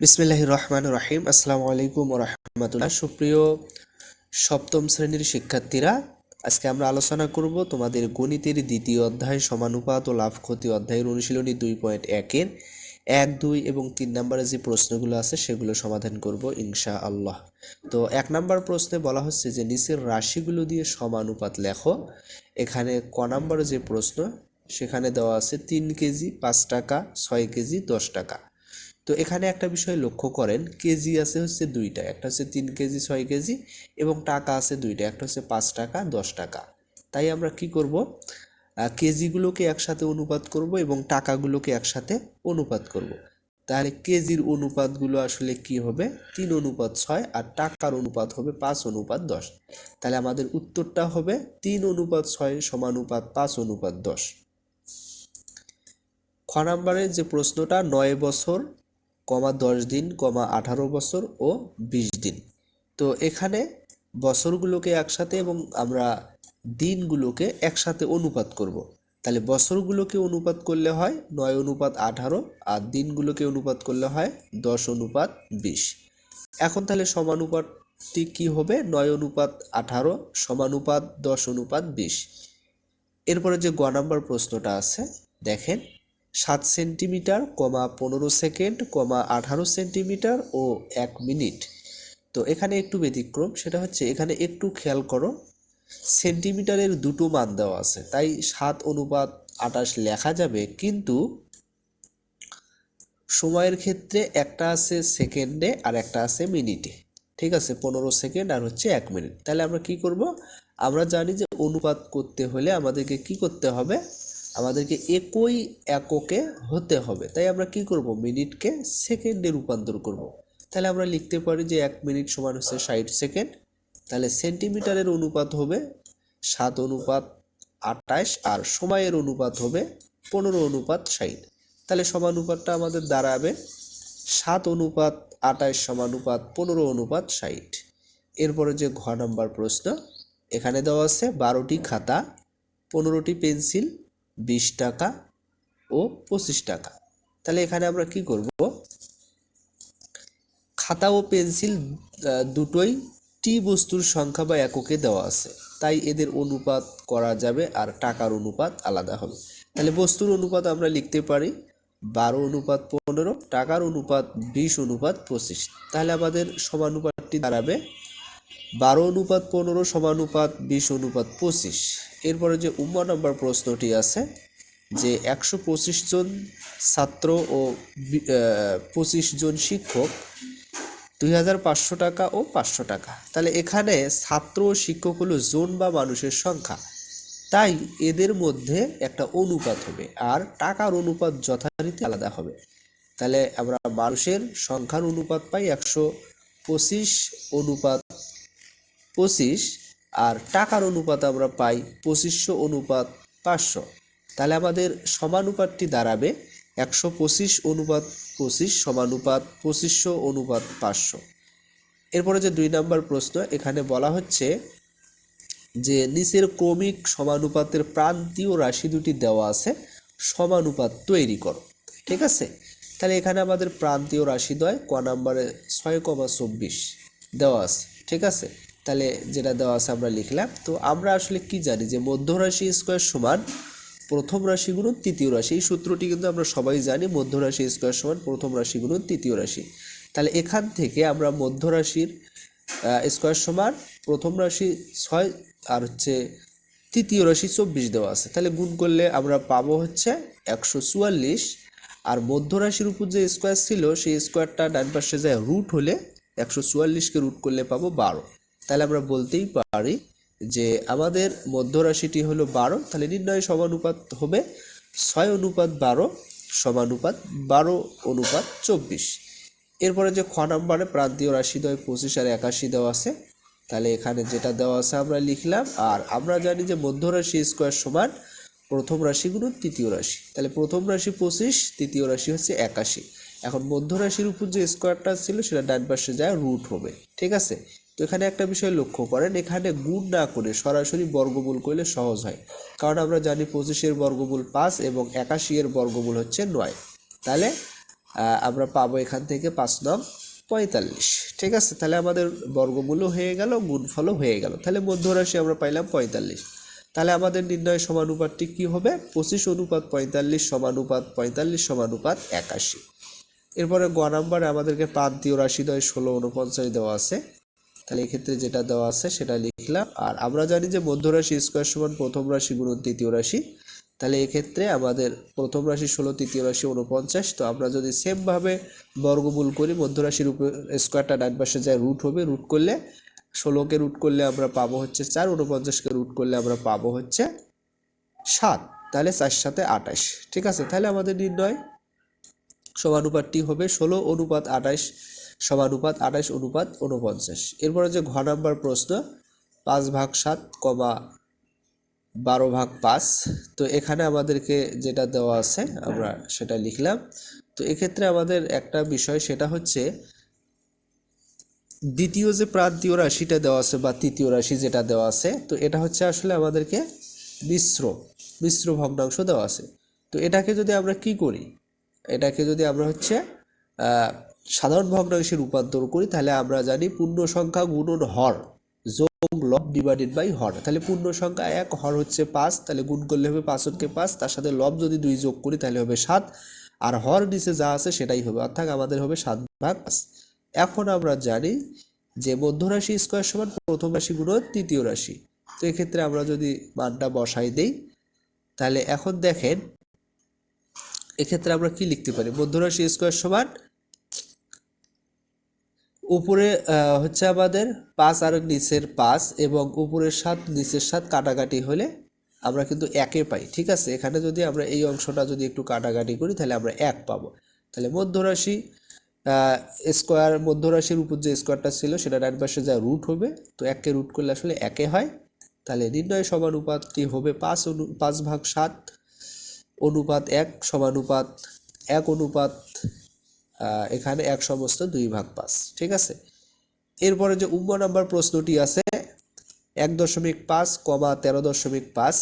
বিসমিল্লাহির রহমানির রহিম। আসসালামু আলাইকুম ওয়া রাহমাতুল্লাহ। সুপ্রিয় সপ্তম শ্রেণীর শিক্ষার্থীরা, আজকে আমরা আলোচনা করব তোমাদের গণিতের দ্বিতীয় অধ্যায় সমানুপাত ও লাভ ক্ষতি অধ্যায়ের অনুশীলনী 2.1-এর 1, 2 এবং 3 নম্বরে যে প্রশ্নগুলো আছে সেগুলো সমাধান করব ইনশাআল্লাহ। তো 1 নম্বর প্রশ্নে বলা হচ্ছে যে নিচের রাশিগুলো দিয়ে সমানুপাত লেখো। এখানে ক নম্বরে যে প্রশ্ন সেখানে দেওয়া আছে 3 কেজি 5 টাকা, 6 কেজি 10 টাকা। তো এখানে একটা বিষয় লক্ষ্য করেন, কেজি আছে হচ্ছে দুইটা, একটা হচ্ছে 3 কেজি 6 কেজি এবং টাকা আছে দুইটা, একটা হচ্ছে 5 টাকা 10 টাকা। তাই আমরা কি করব, কেজিগুলোকে একসাথে অনুপাত করব এবং টাকাগুলোকে একসাথে অনুপাত করব। তাহলে কেজির অনুপাতগুলো আসলে কি হবে, 3:6, আর টাকার অনুপাত হবে 5:10। তাহলে আমাদের উত্তরটা হবে 3:6 সমানুপাত 5:10। খ নম্বরে যে প্রশ্নটা 9 বছর, 10 দিন, 18 বছর ও 20 দিন। তো এখানে বছরগুলোকে একসাথে এবং আমরা দিনগুলোকে একসাথে অনুপাত করব। তাহলে বছরগুলোকে অনুপাত করলে হয় 9:18, আর দিনগুলোকে অনুপাত করলে হয় 10:20। এখন তাহলে সমানুপাতটি কি হবে, 9:18 সমানুপাত 10:20। এরপরে যে গ নাম্বার প্রশ্নটা আছে দেখেন, 7 সেন্টিমিটার, 15 সেকেন্ড, 18 সেন্টিমিটার ও 1 মিনিট। তো এখানে একটু ব্যতিক্রম, সেটা হচ্ছে এখানে একটু খেয়াল করো, সেন্টিমিটারের দুটো মান দেওয়া আছে, তাই 7:28 লেখা যাবে, কিন্তু সময়ের ক্ষেত্রে একটা আছে সেকেন্ডে আর একটা আছে মিনিটে। ঠিক আছে, 15 সেকেন্ড আর হচ্ছে 1 মিনিট। তাহলে আমরা কি করব, আমরা জানি যে অনুপাত করতে হলে আমাদেরকে কি করতে হবে, আমাদেরকে একই এককে হতে হবে। তাই আমরা কি করব, মিনিটকে সেকেন্ডে রূপান্তর করব। তাহলে আমরা লিখতে পারি যে 1 মিনিট সমান হচ্ছে 60 সেকেন্ড। তাহলে সেন্টিমিটারের অনুপাত হবে 7:28 আর সময়ের অনুপাত হবে 15:60। তাহলে সমানুপাতটা আমাদের দাঁড়াবে 7:28 সমানুপাত 15:60। এরপরে যে ঘ নাম্বার প্রশ্ন, এখানে দেওয়া আছে 12টি খাতা, 15টি পেন্সিল, 20 টাকা ও 25 টাকা। তাহলে এখানে আমরা কি করব, খাতা ও পেন্সিল দুটোই টি বস্তুর সংখ্যা বা এককে দেওয়া আছে, তাই এদের অনুপাত করা যাবে আর টাকার অনুপাত আলাদা হবে। তাহলে বস্তুর অনুপাত আমরা লিখতে পারি 12:15, টাকার অনুপাত 20:25। তাহলে আমাদের সমানুপাতটি দাঁড়াবে 12:15 সমানুপাত 20:25। এরপরে যে উম নম্বর প্রশ্নটি আছে যে 125 জন ছাত্র ও 25 জন শিক্ষক, 2500 টাকা ও 500 টাকা। তাহলে এখানে ছাত্র ও শিক্ষক হলো জন বা মানুষের সংখ্যা, তাই এদের মধ্যে একটা অনুপাত হবে আর টাকার অনুপাত যথারীতি আলাদা হবে। তাহলে আমরা মানুষের সংখ্যার অনুপাত পাই 125:25, আর টাকার অনুপাত আমরা পাই 2500:500। তাহলে আমাদের সমানুপাতটি দাঁড়াবে 125:25 সমানুপাত 2500:500। এরপরে যে 2 নম্বর প্রশ্ন, এখানে বলা হচ্ছে যে নিচের ক্রমিক সমানুপাতের প্রান্তীয় রাশি দুটি দেওয়া আছে, সমানুপাত তৈরি করো। ঠিক আছে, তাহলে এখানে আমাদের প্রান্তীয় রাশি দ্বয় ক নম্বরে 6,24 দেওয়া আছে। ঠিক আছে, তাহলে যেটা দেওয়া আছে আমরা লিখলাম। তো আমরা আসলে কি জানি যে মধ্যরাশি স্কয়ার সমান প্রথম রাশি গুণন তৃতীয় রাশি। এই সূত্রটি কিন্তু আমরা সবাই জানি, মধ্যরাশি স্কয়ার সমান প্রথম রাশি গুণন তৃতীয় রাশি। তাহলে এখান থেকে আমরা মধ্যরাশির স্কয়ার সমান প্রথম রাশি 6 আর হচ্ছে তৃতীয় রাশি 24 দেওয়া আছে, তাহলে গুণ করলে আমরা পাবো হচ্ছে 144। আর মধ্যরাশির উপর যে স্কয়ার ছিল সেই স্কয়ারটা ডান পাশে যায় রুট হলে 144কে রুট করলে পাবো 12। তাহলে আমরা বলতেই পারি যে আমাদের মধ্যরাশিটি হলো 12। তাহলে নির্ণয় সমানুপাত হবে 6:12 সমানুপাত 12:24। এরপরে যে খ নম্বরে প্রান্তীয় রাশি দ্বয় 25 আর 81 দেওয়া আছে, তাহলে এখানে যেটা দেওয়া আছে আমরা লিখলাম। আর আমরা জানি যে মধ্যরাশি স্কয়ার সমান প্রথম রাশি গুণন তৃতীয় রাশি। তাহলে প্রথম রাশি 25, তৃতীয় রাশি হচ্ছে 81। এখন মধ্যরাশির উপর যে স্কয়ারটা ছিল সেটা ডান পাশে যায় রুট হবে। ঠিক আছে, তো এখানে একটা বিষয় লক্ষ্য করেন, এখানে গুণ না করে সরাসরি বর্গমূল করলে সহজ হয়, কারণ আমরা জানি 25-এর বর্গমূল 5 এবং 81-এর বর্গমূল হচ্ছে 9। তাহলে আমরা পাবো এখান থেকে 5 নং 45। ঠিক আছে, তাহলে আমাদের বর্গমূলও হয়ে গেল, গুণফলও হয়ে গেল। তাহলে মধ্যরাশি আমরা পাইলাম 45। তাহলে আমাদের নির্ণয় সমানুপাতটি কি হবে? 25:45 সমানুপাত 45 সমানুপাত 81। এরপরে গ নাম্বারে আমাদেরকে প্রান্তীয় রাশি দ্বয় 16:49 দেওয়া আছে। তাহলে এক্ষেত্রে যেটা দেওয়া আছে সেটা লিখলাম। আর আমরা জানি যে মধ্যরাশি স্কোয়ার সমান প্রথম রাশি গুণন তৃতীয় রাশি। তাহলে এক্ষেত্রে আমাদের প্রথম রাশি 16, তৃতীয় রাশি 49। তো আমরা যদি সেমভাবে বর্গমূল করি, মধ্যরাশির উপর স্কোয়ারটা ডান পাশে যায় রুট হবে, রুট করলে 16কে রুট করলে আমরা পাবো হচ্ছে 4, 49কে রুট করলে আমরা পাবো হচ্ছে 7। তাহলে 4 × 7 = 28। ঠিক আছে, তাহলে আমাদের নির্ণয় সমানুপাতটি হবে 16:28 সমানুপাত 28:49। এরপরে যে ঘ নাম্বার প্রশ্ন 5/7, 12/5। তো এখানে আমাদেরকে যেটা দেওয়া আছে আমরা সেটা লিখলাম। তো এক্ষেত্রে আমাদের একটা বিষয় সেটা হচ্ছে দ্বিতীয় যে প্রান্তীয় রাশিটা দেওয়া আছে বা তৃতীয় রাশি যেটা দেওয়া আছে, তো এটা হচ্ছে আসলে আমাদেরকে মিশ্র ভগ্নাংশ দেওয়া আছে। তো এটাকে যদি আমরা কি করি, এটাকে যদি আমরা হচ্ছে সাধারণ ভগ্নাংশে রূপান্তর করি, তাহলে আমরা জানি পূর্ণ সংখ্যা গুণন হর যোগ লব ডিভাইডেড বাই হর। তাহলে পূর্ণ সংখ্যা 1, হর হচ্ছে 5, তাহলে গুণ করলে হবে 5 × 5, তার সাথে লব যদি 2 যোগ করি তাহলে হবে 7, আর হর নিচে যা আছে সেটাই হবে, অর্থাৎ আমাদের হবে 7/5। এখন আমরা জানি যে মধ্যরাশি স্কোয়ার সমান প্রথম রাশি গুণন তৃতীয় রাশি। তো এক্ষেত্রে আমরা যদি মানটা বসাই দেই, তাহলে এখন দেখেন এক্ষেত্রে আমরা কি লিখতে পারি? মধ্যরাশি স্কোয়ার সমান উপরে হচ্ছে আমাদের 5 আর নিচের 5 এবং উপরের 7 নিচের 7 কাটাকাটি হলে আমরা কিন্তু 1 পাই। ঠিক আছে, এখানে যদি আমরা এই অংশটা যদি একটু কাটাকাটি করি তাহলে আমরা 1 পাবো। তাহলে মধ্যরাশি স্কোয়ার, মধ্যরাশির উপর যে স্কোয়ারটা ছিল সেটা ডান পাশে যা রুট হবে, তো 1কে রুট করলে আসলে 1 হয়। তাহলে নির্ণয় সমানুপাতটি হবে 5/7 অনুপাত 1 সমানুপাত 1 অনুপাত এখানে 1 সমস্ত 2/5। ঠিক আছে, এরপরে যে উম্ম নাম্বার প্রশ্নটি আছে 1.5, 13.5।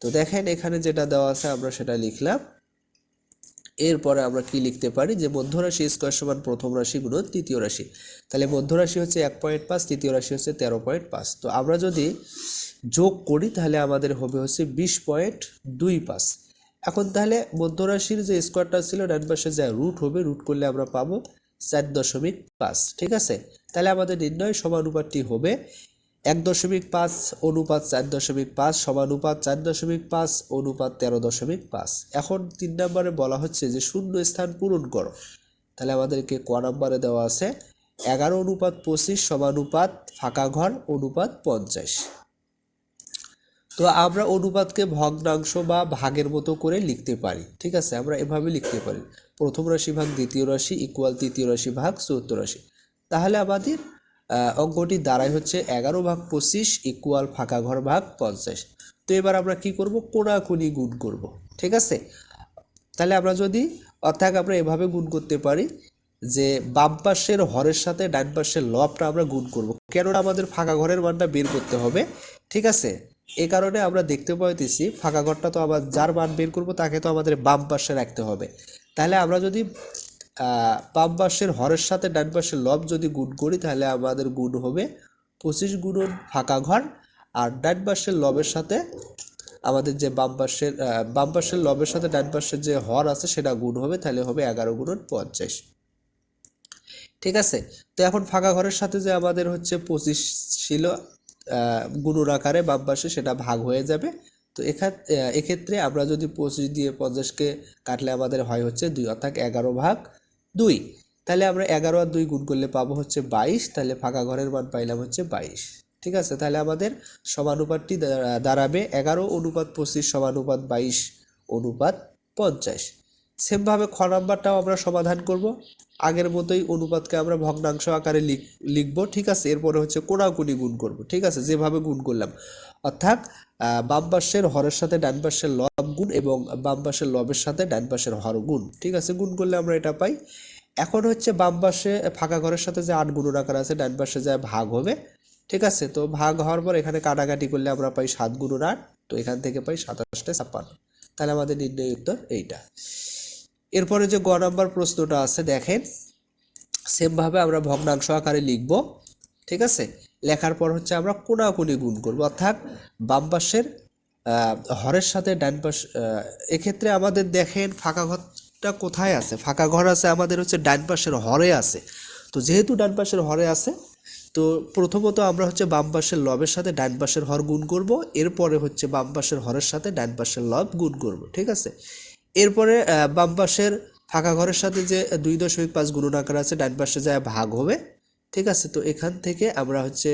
তো দেখেন এখানে যেটা দেওয়া আছে আমরা সেটা লিখলাম। এরপরে আমরা কি লিখতে পারি যে মধ্যরাশি স্কোয়ার সমান প্রথম রাশি গুণন তৃতীয় রাশি। তাহলে মধ্যরাশি হচ্ছে 1.5, তৃতীয় রাশি হচ্ছে 13.5। তো আমরা যদি যোগ করি তাহলে আমাদের হবে হচ্ছে 20.25। এখন তাহলে মধ্যরাশির যে স্কোয়ারটা ছিল ডান পাশে যা রুট হবে, রুট করলে আমরা পাবো 4.5। ঠিক আছে, তাহলে আমাদের নির্ণয় সমানুপাতটি হবে 1.5 অনুপাত 4.5 সমানুপাত 4.5 অনুপাত 13.5। এখন 3 নম্বরে বলা হচ্ছে যে শূন্য স্থান পূরণ করো। তাহলে আমাদেরকে ক নম্বরে দেওয়া আছে 11:25 সমানুপাত ফাঁকা ঘর অনুপাত 50। তো আমরা অনুপাতকে ভগ্নাংশ বা ভাগের মতো করে লিখতে পারি। ঠিক আছে, আমরা এভাবে লিখতে পারি প্রথম রাশি ভাগ দ্বিতীয় রাশি ইকুয়াল তৃতীয় রাশি ভাগ চতুর্থ রাশি। তাহলে আমাদের অঙ্কটি দাঁড়ায় হচ্ছে 11/25 ইকুয়াল ফাঁকা ঘর ভাগ 50। তো এবার আমরা কি করব? কোণাকুনি গুণ করব। ঠিক আছে, তাহলে আমরা যদি অর্থাৎ আমরা এভাবে গুণ করতে পারি যে বাম পাশের হরের সাথে ডান পাশের লবটা আমরা গুণ করব, কেননা আমাদের ফাঁকা ঘরের মানটা বের করতে হবে। ঠিক আছে, এই কারণে আমরা দেখতে পাইতেছি ফাঁকা ঘরটা তো আবার যার মান বের করব তাকে তো আমাদের বাম পাশে রাখতে হবে। তাহলে আমরা যদি বাম পাশের হরের সাথে ডান পাশের লব যদি গুণ করি তাহলে আমাদের গুণ হবে 25 গুণন ফাঁকা ঘর, আর ডান পাশের লবের সাথে আমাদের যে বাম পাশের লবের সাথে ডান পাশের যে হর আছে সেটা গুণ হবে, তাহলে হবে 11 গুণন 50। ঠিক আছে, তো এখন ফাঁকা ঘরের সাথে যে আমাদের হচ্ছে 25 ছিল গুণন আকারে বাম পাশে, সেটা ভাগ হয়ে যাবে। তো এক্ষেত্রে আমরা যদি 25 দিয়ে 50কে কাটলে আমাদের হয় হচ্ছে 2, অর্থাৎ 11/2। তাহলে আমরা 11 আর 2 গুণ করলে পাবো হচ্ছে 22। তাহলে ফাঁকা ঘরের মান পাইলাম হচ্ছে 22। ঠিক আছে, তাহলে আমাদের সমানুপাতটি দাঁড়াবে 11:25 সমানুপাত 22 অনুপাত 50। সেমভাবে খ নাম্বারটাও আমরা সমাধান করব। আগের মতোই অনুপাতকে আমরা ভগ্নাংশ আকারে লিখব। ঠিক আছে, এরপরে হচ্ছে কোণাকুনি গুণ করব। ঠিক আছে, যেভাবে গুণ করলাম, অর্থাৎ বাম পাশের হরের সাথে ডান পাশের লব গুণ এবং বাম পাশের লবের সাথে ডান পাশের হর গুণ। ঠিক আছে, গুণ করলে আমরা এটা পাই। এখন হচ্ছে বাম পাশে ফাঁকা ঘরের সাথে যে 8 গুণন আকার আছে ডান পাশে যা ভাগ হবে। ঠিক আছে, তো ভাগ হওয়ার পর এখানে কাটাকাটি করলে আমরা পাই 7 গুণন 8। তো এখান থেকে পাই 27 × 56। তাহলে আমাদের নির্ণয় উত্তর এইটা। এরপরে যে গ নাম্বার প্রশ্নটা আছে দেখেন, সেমভাবে আমরা ভগ্নাংশ আকারে লিখব, ঠিক আছে। লেখার পর হচ্ছে আমরা কোনাকুনি গুণ করব, অর্থাৎ বাম পাশের হরের সাথে ডান পাশ। এক্ষেত্রে আমাদের দেখেন ফাঁকা ঘরটা কোথায় আছে, ফাঁকা ঘর আছে আমাদের হচ্ছে ডান পাশের হরে আছে। তো যেহেতু ডান পাশের হরে আছে, তো প্রথমত আমরা হচ্ছে বাম পাশের লবের সাথে ডান পাশের হর গুণ করব, এরপরে হচ্ছে বাম পাশের হরের সাথে ডান পাশের লব গুণ করব, ঠিক আছে। এরপরে বাম পাশের ফাঁকা ঘরের সাথে যে 2.5 গুণন আকার আছে ডান পাশে যায় ভাগ হবে, ঠিক আছে। তো এখান থেকে আমরা হচ্ছে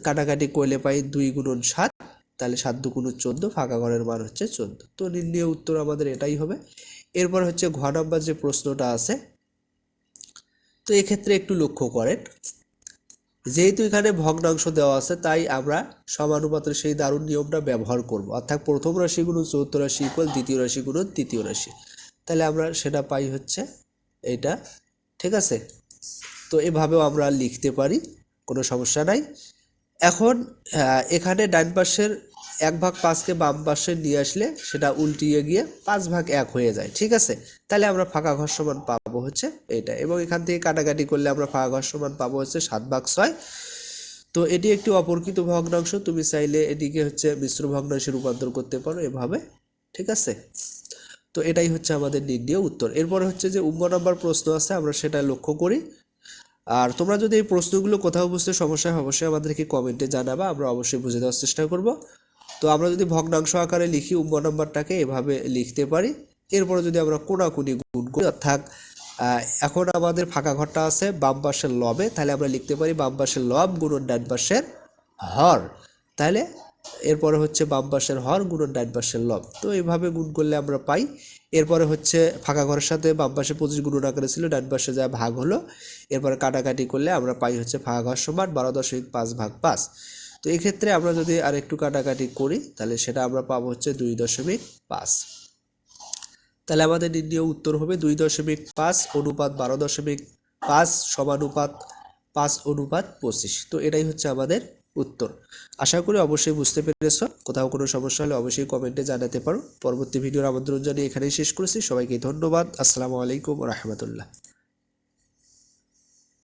কাটাকাটি করলে পাই 2 গুণন 7, তাহলে 7 2 গুণন 14, ফাঁকা ঘরের মান হচ্ছে 14। তো নির্ণয় উত্তর আমাদের এটাই হবে। এরপর হচ্ছে ঘ নাম্বার যে প্রশ্নটা আছে, তো এক্ষেত্রে একটু লক্ষ্য করেন, যেহেতু এখানে ভগ্নাংশ দেওয়া আছে তাই আমরা সমানুপাতের সেই দারুণ নিয়মটা ব্যবহার করব, অর্থাৎ প্রথম রাশি গুণন চতুর্থ রাশি ইকুয়াল দ্বিতীয় রাশি গুণন তৃতীয় রাশি। তাহলে আমরা সেটা পাই হচ্ছে এইটা, ঠিক আছে। তো এভাবেও আমরা লিখতে পারি, কোনো সমস্যা নাই। এখন এখানে ডান পাশের 1/5কে বাম পাশে নিয়ে আসলে সেটা উল্টিয়ে গিয়ে 5/1 হয়ে যায়, ঠিক আছে। তাহলে আমরা ফাঁকা ঘর সমান পাবো হচ্ছে এটা, এবং এখান থেকে কাটাকাটি করলে আমরা ফাঁকা ঘর সমান পাবো হচ্ছে 7/6। তো এটি একটি অপরকৃত ভগ্নাংশ, তুমি চাইলে এটিকে হচ্ছে মিশ্র ভগ্নাংশে রূপান্তর করতে পারো এভাবে, ঠিক আছে। তো এটাই হচ্ছে আমাদের নির্ণয় উত্তর। এরপরে হচ্ছে যে উম্ম নাম্বার প্রশ্ন আছে, আমরা সেটা লক্ষ্য করি। আর তোমরা যদি এই প্রশ্নগুলো কোথাও বুঝতে সমস্যা হয় অবশ্যই আমাদেরকে কমেন্টে জানাবা, আমরা অবশ্যই বুঝে দেওয়ার চেষ্টা করব। তো আমরা যদি ভগ্নাংশ আকারে লিখি উম্ম নাম্বারটাকে এভাবে লিখতে পারি। এরপরে যদি আমরা কোনাকুনি গুণ করি, অর্থাৎ এখন আমাদের ফাঁকা ঘরটা আছে বাম পাশের লবে, তাহলে আমরা লিখতে পারি বাম পাশের লব গুণন ডান পাশের হর, তাহলে এরপরে হচ্ছে বাম পাশের হর গুণন ডান পাশের লব। তো এইভাবে গুণ করলে আমরা পাই। এরপরে হচ্ছে ফাঁকা ঘরের সাথে বাম পাশে 25 গুণন আকারে ছিল, ডান পাশে যা ভাগ হলো, এরপরে কাটাকাটি করলে আমরা পাই হচ্ছে ফাঁকা ঘর সমান 12.5/5। তো এক্ষেত্রে আমরা যদি আর একটু কাটাকাটি করি তাহলে সেটা আমরা পাবো হচ্ছে 2.5। তাহলে আমাদের নির্ণয় উত্তর হবে 2.5 অনুপাত 12.5 সমানুপাত 5:25। তো এটাই হচ্ছে আমাদের উত্তর। আশা করি অবশ্যই বুঝতে পেরেছ। কোথাও কোনো সমস্যা হলে অবশ্যই কমেন্টে জানাতে পারো। পরবর্তী ভিডিওর আমন্ত্রণ জানিয়ে এখানেই শেষ করেছি। সবাইকে ধন্যবাদ। আসসালামু আলাইকুম রহমতুল্লাহ।